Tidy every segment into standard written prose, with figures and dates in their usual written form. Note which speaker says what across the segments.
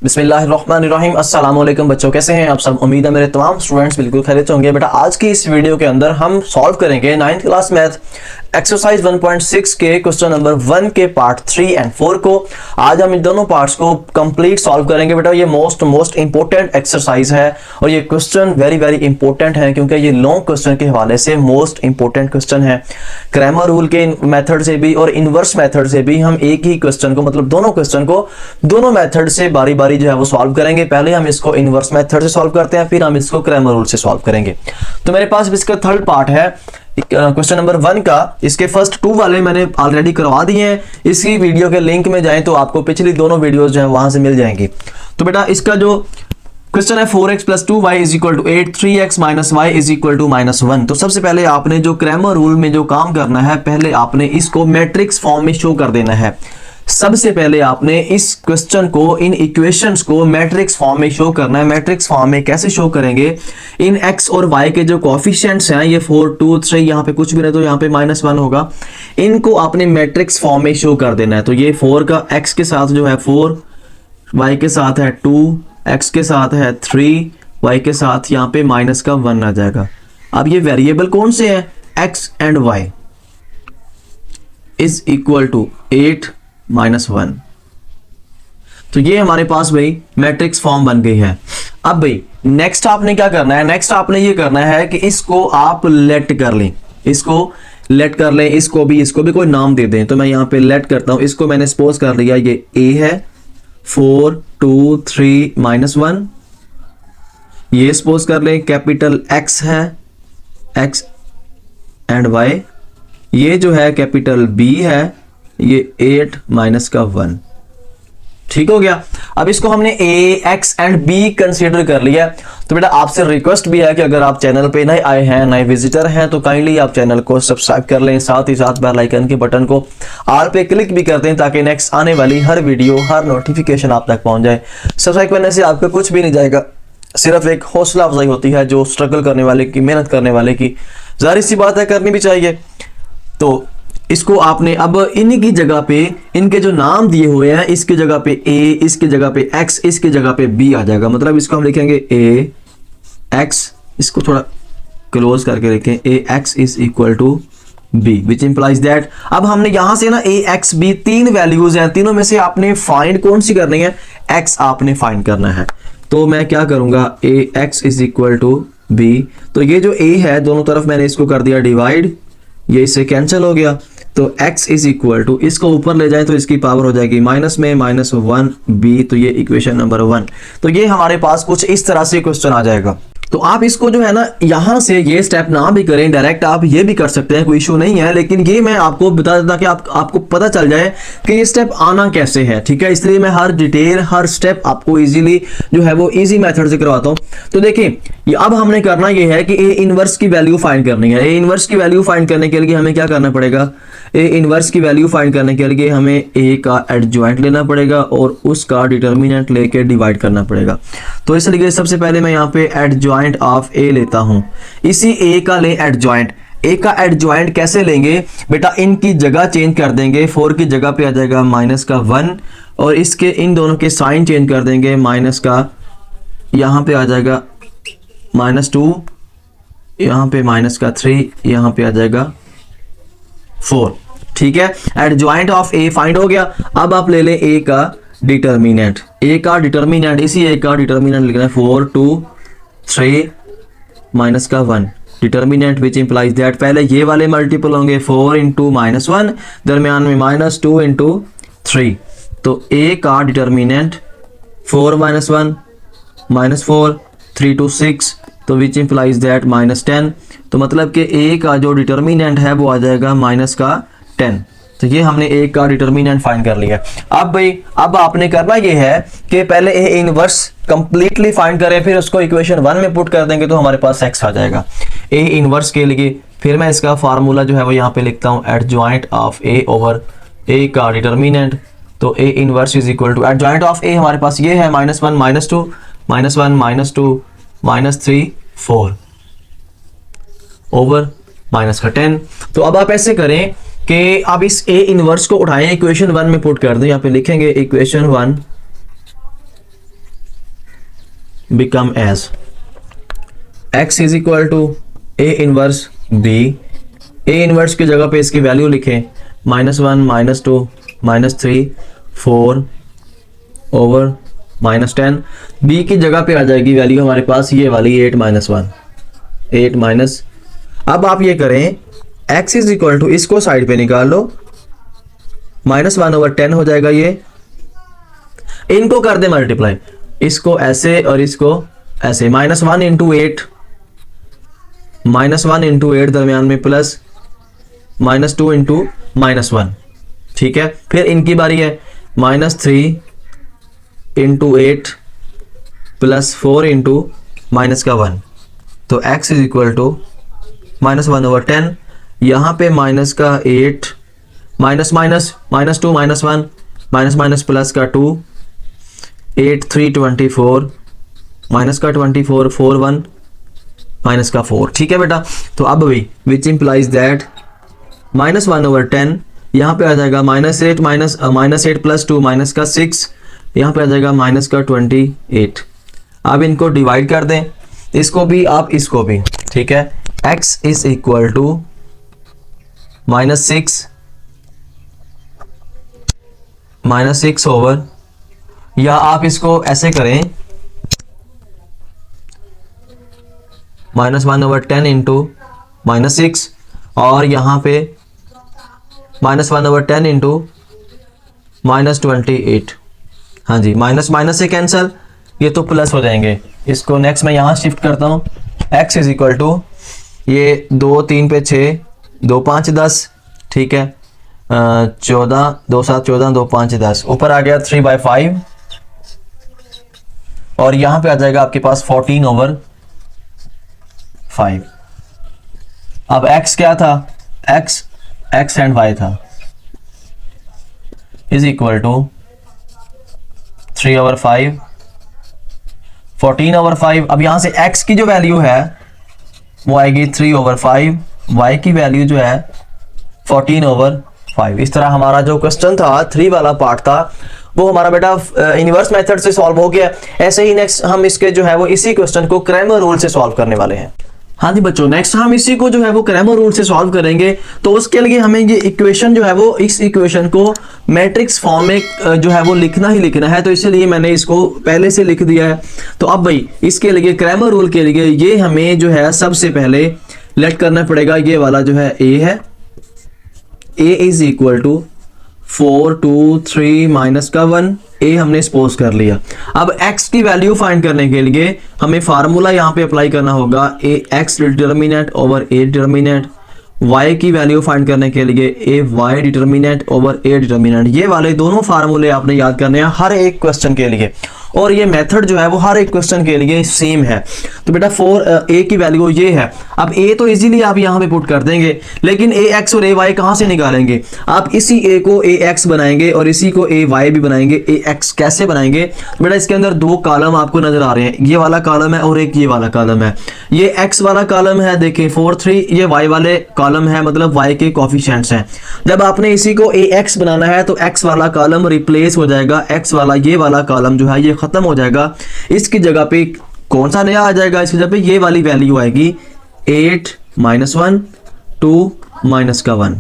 Speaker 1: बिस्मिल्लाहिर्रहमानिर्रहीम। अस्सलाम वालेकुम बच्चों, कैसे हैं आप सब। उम्मीद है मेरे तमाम स्टूडेंट्स बिल्कुल खैरियत होंगे। बेटा आज की इस वीडियो के अंदर हम सॉल्व करेंगे 9th क्लास मैथ एक्सरसाइज 1.6 के क्वेश्चन नंबर 1 के पार्ट 3 एंड 4 को। आज हम इन दोनों पार्ट्स को कंप्लीट सॉल्व करेंगे। बेटा ये मोस्ट इंपॉर्टेंट एक्सरसाइज है और ये क्वेश्चन वेरी इंपॉर्टेंट है क्योंकि ये लॉन्ग क्वेश्चन के हवाले से मोस्ट इंपॉर्टेंट क्वेश्चन है। ग्रामर रूल के मेथड से भी और इनवर्स मेथड से भी हम एक ही क्वेश्चन को मतलब दोनों क्वेश्चन को दोनों मेथड से बारी बारी जो है वो सॉल्व करेंगे। पहले हम इसको इनवर्स मेथड से सॉल्व करते हैं, फिर हम इसको ग्रामर रूल से सॉल्व करेंगे। तो मेरे पास इसका थर्ड पार्ट है क्वेश्चन नंबर 1 का। इसके फर्स्ट 2 वाले मैंने ऑलरेडी करवा दिए हैं। इसी वीडियो के लिंक में जाएं तो आपको पिछली दोनों वीडियोस जो है वहां से मिल जाएंगी। तो बेटा इसका जो क्वेश्चन है 4x + 2y = 8, 3x - y = -1। तो सबसे पहले आपने जो ग्रामर रूल में जो काम करना है, पहले आपने इसको मैट्रिक्स फॉर्म में शो कर देना है। सबसे पहले आपने इस क्वेश्चन को, इन इक्वेशंस को मैट्रिक्स फॉर्म में शो करना है। मैट्रिक्स फॉर्म में कैसे शो करेंगे, इन x और y के जो कोएफिशिएंट्स हैं, ये 4, 2, 3, यहाँ पे कुछ भी नहीं तो यहाँ पे -1 होगा। इनको आपने मैट्रिक्स फॉर्म में शो कर देना है। तो ये 4 का x के साथ जो है 4, y के साथ है 2, x के साथ है 3, y के साथ यहाँ पे -1 आ जाएगा। अब ये वेरिएबल कौन से हैं, x एंड y = 8 - 1। तो ये हमारे पास भाई मैट्रिक्स फॉर्म बन गई है। अब भाई नेक्स्ट आपने क्या करना है, नेक्स्ट आपने ये करना है कि इसको आप लेट कर लें, इसको लेट कर लें, इसको भी कोई नाम दे दें। तो मैं यहाँ पे लेट करता हूं। इसको मैंने सपोज कर लिया ये a है, 4, 2, 3 -1। ये सपोज कर लें कैपिटल X है, X एंड Y। ये जो है कैपिटल B है, ये 8 - 1। ठीक हो गया। अब इसको हमने A, X and B consider कर लिया। तो बेटा आपसे रिक्वेस्ट भी है कि अगर आप चैनल पे नए आए हैं, नए विजिटर हैं, तो काइंडली आप चैनल को सब्सक्राइब कर लें, साथ ही साथ बेल आइकन के बटन को ऑल पे क्लिक भी कर दें ताकि नेक्स्ट आने वाली हर वीडियो, हर नोटिफिकेशन आप तक पहुंच जाए। सब्सक्राइब करने से आपको कुछ भी नहीं जाएगा, सिर्फ एक हौसला अफजाई होती है जो स्ट्रगल करने वाले की, मेहनत करने वाले की। जाहिर सी बात है करनी भी चाहिए। तो इसको आपने अब इन्हीं की जगह पे, इनके जो नाम दिए हुए हैं, इसकी जगह पे A, इसकी जगह पे X, इसकी जगह पे B आ जाएगा। मतलब इसको हम लिखेंगे A X, इसको थोड़ा क्लोज करके लिखें, AX = B, which implies that. अब हमने यहां से ना A, X, B 3 वैल्यूज हैं, तीनों में से आपने फाइंड कौन सी करनी है, X आपने फाइंड करना है। तो मैं क्या करूंगा, AX = B। तो ये जो A है दोनों तरफ मैंने इसको कर दिया डिवाइड, ये इससे कैंसिल हो गया। तो x = इसको ऊपर ले जाएं तो इसकी पावर हो जाएगी माइनस में -1b। तो ये इक्वेशन नंबर 1। तो ये हमारे पास कुछ इस तरह से क्वेश्चन आ जाएगा। तो आप इसको जो है ना यहां से ये स्टेप ना भी करें, डायरेक्ट आप ये भी कर सकते हैं, कोई इशू नहीं है। लेकिन ये मैं आपको बता देता कि आपको पता चल जाए कि ये स्टेप आना कैसे है। ठीक है, इसलिए मैं हर डिटेल, हर स्टेप आपको इजीली जो है वो इजी मेथड से करवाता हूं। तो देखिए अब हमने करना ये है कि ए इनवर्स की वैल्यू फाइंड करनी है। ए इनवर्स की वैल्यू फाइंड करने के लिए हमें क्या करना पड़ेगा, ए इनवर्स की वैल्यू फाइंड करने के लिए हमें ए का एडजॉइंट लेना पड़ेगा और उसका डिटर्मिनेंट लेके डिवाइड करना पड़ेगा। तो इसलिए सबसे पहले मैं यहाँ पे एडजॉइंट ऑफ ए लेता हूं। इसी ए का ले एडजॉइंट। ए का एडजॉइंट कैसे लेंगे बेटा, इनकी जगह चेंज कर देंगे। 4 की जगह पे आ जाएगा -1 और इसके इन दोनों के साइन चेंज कर देंगे। माइनस का यहाँ पे आ जाएगा -2, यहाँ पे -3, यहाँ पे आ जाएगा 4। ठीक है, एडजॉइंट ऑफ ए फाइंड हो गया। अब आप ले लें ए का डिटर्मिनेंट। ए का डिटर्मिनेंट, इसी ए का डिटर्मिनेंट लिखना है 4, 2, 3 -1 डिटर्मिनेंट, विच इंप्लाइज दैट पहले ये वाले मल्टीपल होंगे 4 × -1, दरमियान में -2 × 3। तो ए का डिटर्मिनेंट 4 - 1 -4, 3 to 6, तो विच इंप्लाइज दैट -10। तो मतलब कि ए का जो डिटर्मिनेंट है वो आ जाएगा -10। तो ये हमने ए का डिटर्मिनेंट फाइंड कर लिया। अब भाई अब आपने करना ये है कि पहले ए इनवर्स कंप्लीटली फाइंड करें, फिर उसको इक्वेशन 1 में पुट कर देंगे तो हमारे पास x आ जाएगा। ए इनवर्स के लिए फिर मैं इसका फार्मूला जो है वो यहाँ पे लिखता हूँ, एडजॉइंट ऑफ ए ओवर ए का डिटर्मिनेंट। तो ए इनवर्स = एडजॉइंट ऑफ ए हमारे पास ये है -1 -2 -1 -2 -3 4 ओवर -10। तो अब आप ऐसे करें कि अब इस ए इनवर्स को उठाएं, इक्वेशन 1 में पुट कर दें। यहाँ पे लिखेंगे equation 1 become as x is equal to a inverse b। a inverse की जगह पे इसकी वैल्यू लिखें -1 -2 -3 4 ओवर -10। b की जगह पे आ जाएगी वैल्यू हमारे पास ये वाली 8 - 1 8 माइनस। अब आप ये करें x इज इक्वल टू, इसको साइड पे निकाल लो, -1/10 हो जाएगा। ये इनको कर दे मल्टीप्लाई, इसको ऐसे और इसको ऐसे, -1 × 8 -1 × 8 दरमियान में प्लस -2 × -1। ठीक है, फिर इनकी बारी है -3 × 8 प्लस 4 × -1। तो x इज इक्वल टू -1/10, यहाँ पे माइनस का 8 माइनस माइनस -2 -1 माइनस प्लस का 2 8 3 24 माइनस का 24 4 1 माइनस का 4। ठीक है बेटा, तो अब भाई विच इंप्लाइज दैट -1/10 यहाँ पे आ जाएगा -8 प्लस 2 माइनस का 6, यहाँ पे आ जाएगा माइनस का 28। अब इनको डिवाइड कर दें, इसको भी आप इसको भी। ठीक है, x is equal to -6 over, या आप इसको ऐसे करें -1/10 इंटू -6, और यहाँ पे -1/10 इंटू -28। हाँ जी, माइनस माइनस से कैंसल, ये तो प्लस हो जाएंगे। इसको नेक्स्ट मैं यहाँ शिफ्ट करता हूँ। x इज इक्वल टू ये 2 3 पे 6 2 5 10। ठीक है, 14 2 7 14 2 5 10, ऊपर आ गया 3/5, और यहाँ पे आ जाएगा आपके पास 14/5। अब x क्या था, x एंड y था, इज इक्वल टू 3/5 14/5। अब यहां से x की जो वैल्यू है वो आएगी 3/5, y की वैल्यू जो है 14/5। इस तरह हमारा जो क्वेश्चन था 3 वाला पार्ट था वो हमारा बेटा इनवर्स मेथड से सॉल्व हो गया। ऐसे ही नेक्स्ट हम इसके जो है वो इसी क्वेश्चन को क्रैमर रूल से सॉल्व करने वाले हैं। हाँ जी बच्चों, नेक्स्ट हम इसी को जो है वो क्रैमर रूल से सॉल्व करेंगे। तो उसके लिए हमें ये इक्वेशन जो है वो, इस इक्वेशन को मैट्रिक्स फॉर्म में जो है वो लिखना ही लिखना है, तो इसलिए मैंने इसको पहले से लिख दिया है। तो अब भाई इसके लिए क्रैमर रूल के लिए ये हमें जो है सबसे पहले लेट करना पड़ेगा, ये वाला जो है a है, a is equal to 4 2 3 minus का 1, a हमने सपोज कर लिया। अब x की वैल्यू फाइंड करने के लिए हमें फार्मूला यहाँ पे अप्लाई करना होगा, a x determinant over a determinant. y की वैल्यू फाइंड करने के लिए a y determinant over a determinant. ये वाले दोनों फार्मूले आपने याद करने हैं हर एक क्वेश्चन के लिए, और ये मेथड जो है वो हर एक क्वेश्चन के लिए सेम है। तो बेटा a की वैल्यू ये है। अब a तो इजीली आप यहाँ पे पुट कर देंगे, लेकिन ax और ay कहाँ से निकालेंगे? आप इसी a को ax बनाएंगे और इसी को ay भी बनाएंगे। ax कैसे बनाएंगे? बेटा इसके अंदर दो कॉलम आपको नजर आ रहे हैं, ये वाला कॉलम है और एक ये वाला कॉलम है। ये x वाला कॉलम है, देखिए 4 3, ये y वाले कॉलम है, मतलब y के कोफिशिएंट्स हैं। जब आपने इसी को ax बनाना है तो x वाला कॉलम रिप्लेस हो जाएगा, x वाला ये वाला कॉलम जो है ये खत्म हो जाएगा। इसकी जगह पे कौन सा नया आ जाएगा? इसकी जगह पे ये वाली वैल्यू आएगी 8 - 1 2 माइनस का 1,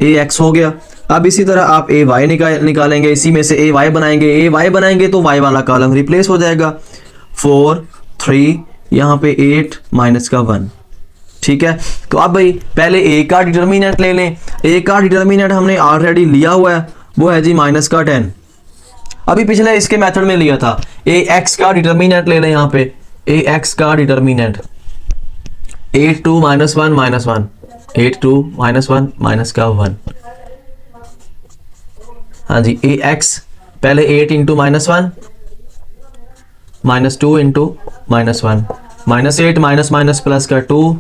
Speaker 1: ax हो गया। अब इसी तरह आप ay निकालेंगे, इसी में से ay बनाएंगे तो y वाला कॉलम रिप्लेस हो जाएगा, 4 3 यहाँ पे 8 माइनस का 1। ठीक है, तो अब भाई पहले a का डिटर्मिनेंट ले लें। a का डिटर्मिनेंट हमने ऑलरेडी लिया हुआ है, वो है जी माइनस का 10, अभी पिछले इसके मेथड में लिया था। ax का डिटर्मिनेंट ले लें, यहाँ पे ax का डिटर्मिनेंट 8 2 - 1 -1 8 2 - 1 माइनस का 1। हाँ जी, ax पहले 8 इंटू -1 -2 इंटू -1 -8 माइनस प्लस का 2,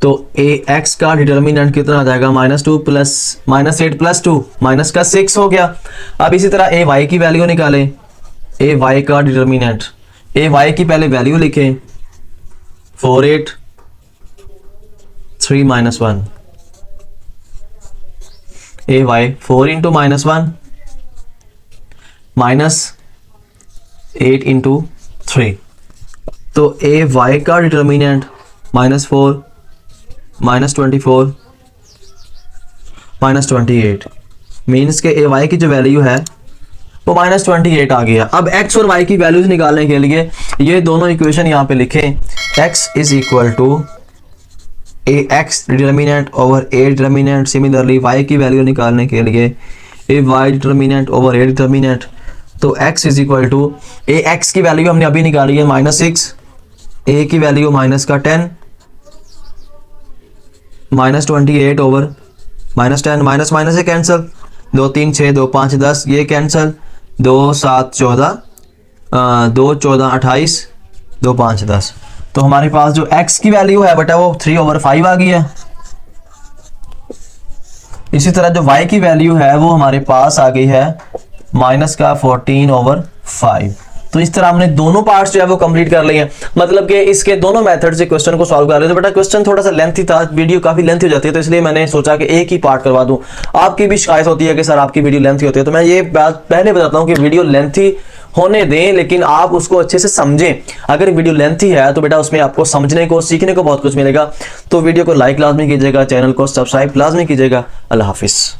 Speaker 1: तो ax का डिटर्मिनेंट कितना आ जाएगा? -2 प्लस -8 प्लस 2 माइनस का 6 हो गया। अब इसी तरह ay की वैल्यू निकालें, ay का डिटर्मिनेंट, ay की पहले वैल्यू लिखें 4 8 3 -1, ay 4 इंटू -1 -8 इंटू 3, तो ए वाई का डिटर्मिनेंट -4 -24 -28 मीन्स के ए वाई की जो वैल्यू है वो -28 आ गया। अब x और y की वैल्यूज निकालने के लिए ये दोनों इक्वेशन यहाँ पे लिखें, x is equal to A X determinant over A determinant. Similarly y की वैल्यू निकालने के लिए A Y determinant over A determinant. तो x is equal to A X की वैल्यू हमने अभी निकाली है -6, ए की वैल्यू -10 -28 ओवर -10 माइनस माइनस से कैंसिल, 2 3 6 2 5 10 ये कैंसिल, 2 7 14 2 14 28 2 5 10। तो हमारे पास जो x की वैल्यू है बेटा वो 3/5 आ गई है। इसी तरह जो y की वैल्यू है वो हमारे पास आ गई है -14/5। तो इस तरह हमने दोनों पार्ट्स जो है वो कंप्लीट कर लिए हैं। मतलब कि इसके दोनों मेथड से क्वेश्चन को सॉल्व कर रहे थे। बेटा क्वेश्चन थोड़ा सा लेंथी था, वीडियो काफी लेंथी हो जाती है, तो इसलिए मैंने सोचा कि एक ही पार्ट करवा दूं। आपकी भी शिकायत होती है कि सर आपकी वीडियो लेंथी होती है, तो मैं ये बात पहले बताता हूं कि वीडियो लेंथी होने दें लेकिन आप उसको अच्छे से समझें। अगर वीडियो लेंथी है तो बेटा उसमें आपको समझने को सीखने को बहुत कुछ मिलेगा। तो वीडियो को लाइक लाजमी कीजिएगा, चैनल को सब्सक्राइब लाजमी कीजिएगा। अल्लाह हाफिज़।